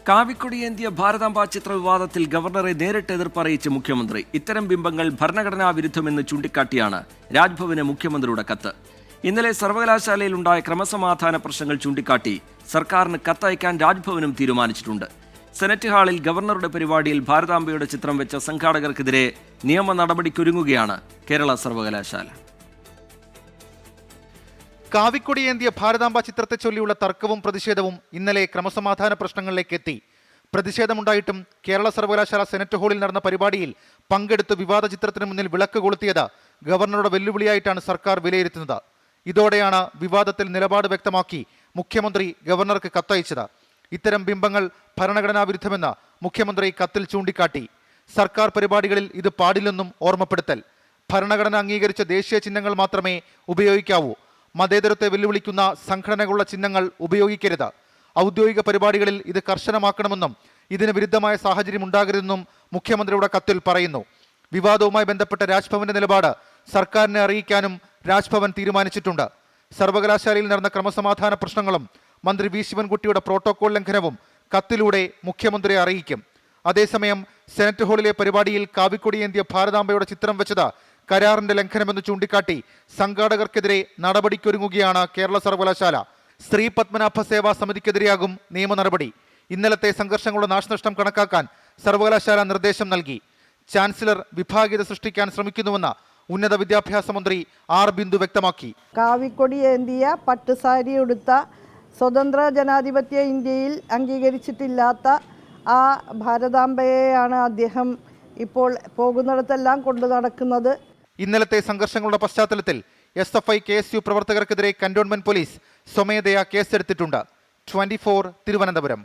കാവിക്കൊടിയേന്തിയ ഭാരതാംബ ചിത്ര വിവാദത്തിൽ ഗവർണറെ നേരിട്ട് എതിർപ്പറിയിച്ച് മുഖ്യമന്ത്രി. ഇത്തരം ബിംബങ്ങൾ ഭരണഘടനാ വിരുദ്ധമെന്ന് ചൂണ്ടിക്കാട്ടിയാണ് രാജ്ഭവന് മുഖ്യമന്ത്രിയുടെ കത്ത്. ഇന്നലെ സർവകലാശാലയിലുണ്ടായ ക്രമസമാധാന പ്രശ്നങ്ങൾ ചൂണ്ടിക്കാട്ടി സർക്കാരിന് കത്തയക്കാൻ രാജ്ഭവനും തീരുമാനിച്ചിട്ടുണ്ട്. സെനറ്റ് ഹാളിൽ ഗവർണറുടെ പരിപാടിയിൽ ഭാരതാംബയുടെ ചിത്രം വെച്ച സംഘാടകർക്കെതിരെ നിയമ നടപടിക്കൊരുങ്ങുകയാണ് കേരള സർവകലാശാല. കാവിക്കൊടിയേന്തിയ ഭാരതാംബ ചിത്രത്തെ ചൊല്ലിയുള്ള തർക്കവും പ്രതിഷേധവും ഇന്നലെ ക്രമസമാധാന പ്രശ്നങ്ങളിലേക്ക് എത്തി. പ്രതിഷേധമുണ്ടായിട്ടും കേരള സർവകലാശാല സെനറ്റ് ഹാളിൽ നടന്ന പരിപാടിയിൽ പങ്കെടുത്ത് വിവാദ ചിത്രത്തിന് മുന്നിൽ വിളക്ക് കൊളുത്തിയത് ഗവർണറുടെ വെല്ലുവിളിയായിട്ടാണ് സർക്കാർ വിലയിരുത്തുന്നത്. ഇതോടെയാണ് വിവാദത്തിൽ നിലപാട് വ്യക്തമാക്കി മുഖ്യമന്ത്രി ഗവർണർക്ക് കത്തയച്ചത്. ഇത്തരം ബിംബങ്ങൾ ഭരണഘടനാ വിരുദ്ധമെന്ന് മുഖ്യമന്ത്രി കത്തിൽ ചൂണ്ടിക്കാട്ടി. സർക്കാർ പരിപാടികളിൽ ഇത് പാടില്ലെന്നും ഓർമ്മപ്പെടുത്തൽ. ഭരണഘടന അംഗീകരിച്ച ദേശീയ ചിഹ്നങ്ങൾ മാത്രമേ ഉപയോഗിക്കാവൂ. മതേതരത്തെ വെല്ലുവിളിക്കുന്ന സംഘടനകളുടെ ചിഹ്നങ്ങൾ ഉപയോഗിക്കരുത്. ഔദ്യോഗിക പരിപാടികളിൽ ഇത് കർശനമാക്കണമെന്നും ഇതിന് വിരുദ്ധമായ സാഹചര്യം ഉണ്ടാകരുതെന്നും മുഖ്യമന്ത്രിയുടെ കത്തിൽ പറയുന്നു. വിവാദവുമായി ബന്ധപ്പെട്ട രാജ്ഭവന്റെ നിലപാട് സർക്കാരിനെ അറിയിക്കാനും രാജ്ഭവൻ തീരുമാനിച്ചിട്ടുണ്ട്. സർവകലാശാലയിൽ നടന്ന ക്രമസമാധാന പ്രശ്നങ്ങളും മന്ത്രി വി ശിവൻകുട്ടിയുടെ പ്രോട്ടോകോൾ ലംഘനവും കത്തിലൂടെ മുഖ്യമന്ത്രിയെ അറിയിക്കും. അതേസമയം സെനറ്റ് ഹാളിലെ പരിപാടിയിൽ കാവിക്കൊടിയേന്തിയ ഭാരതാംബയുടെ ചിത്രം വെച്ചത് കരാറിന്റെ ലംഘനമെന്ന് ചൂണ്ടിക്കാട്ടി സംഘാടകർക്കെതിരെ നടപടിക്കൊരുങ്ങുകയാണ് കേരള സർവകലാശാല. ശ്രീ പത്മനാഭ സേവാ സമിതിക്കെതിരെയാകും നിയമ നടപടി. ഇന്നലത്തെ സംഘർഷങ്ങളുടെ നാശനഷ്ടം കണക്കാക്കാൻ സർവകലാശാല നിർദ്ദേശം നൽകി. ചാൻസലർ വിഭാഗീയത സൃഷ്ടിക്കാൻ ശ്രമിക്കുന്നുവെന്ന് ഉന്നത വിദ്യാഭ്യാസ മന്ത്രി ആർ ബിന്ദു വ്യക്തമാക്കി. കാവിക്കൊടിയേന്തിയ പട്ടുസാരി ഉടുത്ത സ്വതന്ത്ര ജനാധിപത്യ ഇന്ത്യയിൽ അംഗീകരിച്ചിട്ടില്ലാത്ത ആ ഭാരതാംബയെയാണ് അദ്ദേഹം ഇപ്പോൾ പോകുന്നിടത്തെല്ലാം കൊണ്ടു നടക്കുന്നത്. ഇന്നലത്തെ സംഘർഷങ്ങളുടെ പശ്ചാത്തലത്തിൽ SFI KSU പ്രവർത്തകർക്കെതിരെ കന്റോൺമെന്റ് പോലീസ് സ്വമേധയാ കേസെടുത്തിട്ടുണ്ട്. 24 തിരുവനന്തപുരം.